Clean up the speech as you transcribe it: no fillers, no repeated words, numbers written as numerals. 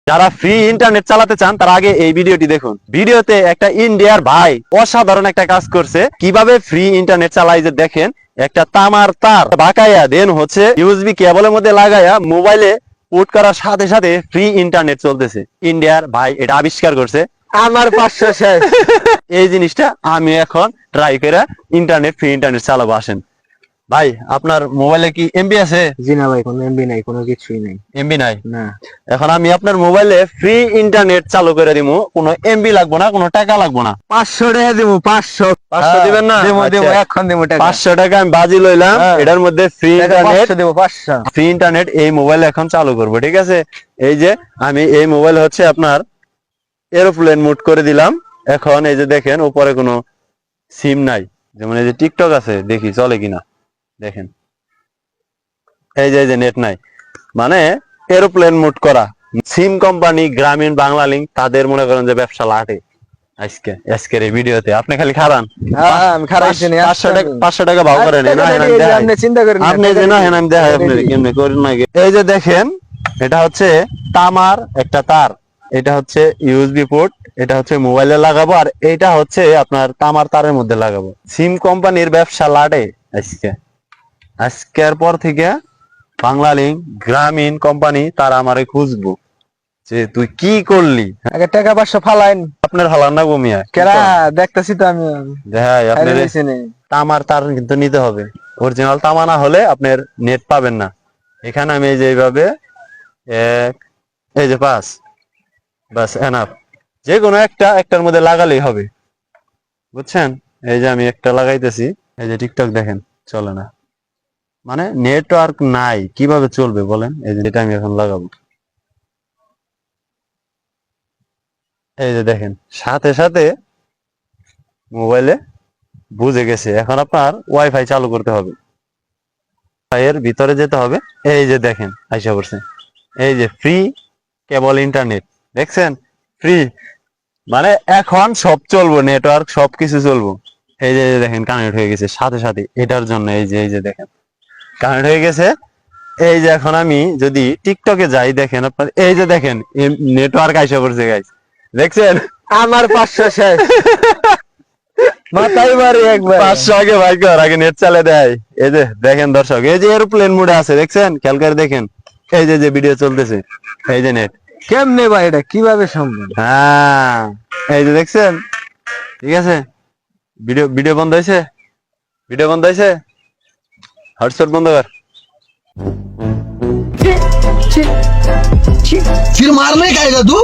যারা free internet চালাতে চান তারা আগে এই ভিডিওটি দেখুন। ভিডিওতে একটা ইন্ডিয়ার ভাই অসাধারণ একটা কাজ করছে, কিভাবে ফ্রি ইন্টারনেট চালাই যে দেখেন। একটা তামার তার বাঁকাইয়া দেন হচ্ছে ইউএসবি কেবলের মধ্যে লাগাইয়া মোবাইলে পুট করার সাথে সাথে ফ্রি ইন্টারনেট চলতেছে। ইন্ডিয়ার ভাই এটা আবিষ্কার করছে। আমার 500 শেষ। এই জিনিসটা আমি এখন ট্রাই করে ইন্টারনেট ফ্রি ইন্টারনেট চালাবো। আসেন ভাই, আপনার মোবাইলে কি এমবি আছে? জি না ভাই, কোনো এমবি নাই, কোনো কিছুই নাই। এমবি নাই? না। এখন আমি আপনার মোবাইলে ফ্রি ইন্টারনেট চালু করে দিব, কোনো এমবি লাগবো না, কোনো টাকা লাগবো না। 500 টাকা দেবো, 500। 500 দিবেন না? দেবো দেবো, আচ্ছা, এখন দেবো টাকা। 500 টাকা আমি বাজি লইলাম। হ্যাঁ। এটার মধ্যে ফ্রি টাকা ইন্টারনেট 500 দেবো, 500। ফ্রি ইন্টারনেট এই মোবাইলে এখন চালু করব, ঠিক আছে? এই যে আমি এই মোবাইল হচ্ছে আপনার এরোপ্লেন মোড করে দিলাম। এখন এই যে দেখেন উপরে কোনো সিম নাই, যেমন এই যে টিকটক আছে, দেখি চলে কিনা। দেখেন এই যে নেট নাই, মানে এরোপ্লেন মোড করা। সিম কোম্পানি গ্রামীণ বাংলালিংক তাদের মনে করেন যে ব্যবসা লাটে আজকের এই ভিডিওতে। আপনি খালি খারান, হ্যাঁ, আমি খারাইছি না। 500 টাকা ভাও করেন না। আপনি চিন্তা করেন না, আপনি যে না হেন আমি দেখাই আপনার কেমনে করেন না। এই যে দেখেন, এটা হচ্ছে তামার একটা তার, এটা হচ্ছে ইউএসবি পোর্ট, এটা হচ্ছে মোবাইলে লাগাবো, আর এটা হচ্ছে আপনার তামার তারের মধ্যে লাগাবো। সিম কোম্পানির ব্যবসা লাটে আজকের পর থেকে বাংলালিংক গ্রামীণ কোম্পানি তারা আমারে খুঁজবো যে তুই কি করলি। আগে টাকা 500 ফালাইন। আপনার হালান না গমিয়া কেরা দেখতেছি তো আমি। হ্যাঁ, আপনার খাইছি না। তামার তার কিন্তু নিতে হবে। অরিজিনাল তামা না হলে আপনার নেট পাবেন না। এখানে আমি এই যে এইভাবে এই যে 5 বাস এনাফ, যে কোনো একটার মধ্যে লাগালেই হবে, বুঝছেন? এই যে আমি একটা লাগাইতেছি। এই যে টিকটক দেখেন চলে না, মানে নেটওয়ার্ক নাই, কিভাবে চলবে বলেন? এই যে এটা আমি এখন লাগাবো, এই যে দেখেন সাথে সাথে মোবাইলে বুঝে গেছে। এখন আপনার ওয়াইফাই চালু করতে হবে, এর ভিতরে যেতে হবে। এই যে দেখেন আইসা পড়ছে, এই যে ফ্রি কেবল ইন্টারনেট, দেখছেন? ফ্রি, মানে এখন সব চলবো, নেটওয়ার্ক সবকিছু চলবো। এই যে দেখেন কানেক্ট হয়ে গেছে সাথে সাথে, এটার জন্য এই যে দেখেন কানেক্ট হয়ে গেছে। এই যে এখন আমি যদি টিকটকে যাই, দেখেন আপনার এই যে দেখেন নেটওয়ার্ক আইসা পড়ছে গাইস, দেখছেন? আমার 500 শেষ। মাথায় মারি একবার। 500 আগে ভাই কর, আগে নেট চালে দেয়। এই যে দেখেন দর্শক, এই যে এরোপ্লেন মোডে আছে, দেখছেন? খেয়াল করে দেখেন, এই যে ভিডিও চলতেছে, এই যে নেট। কেমনে ভাই, এটা কিভাবে সম্ভব? হ্যাঁ, এই যে দেখছেন, ঠিক আছে? ভিডিও বন্ধ হয়েছে, ভিডিও বন্ধ হয়েছে, হটস্পট বন্ধ কর। फिर मारने का आएगा तू।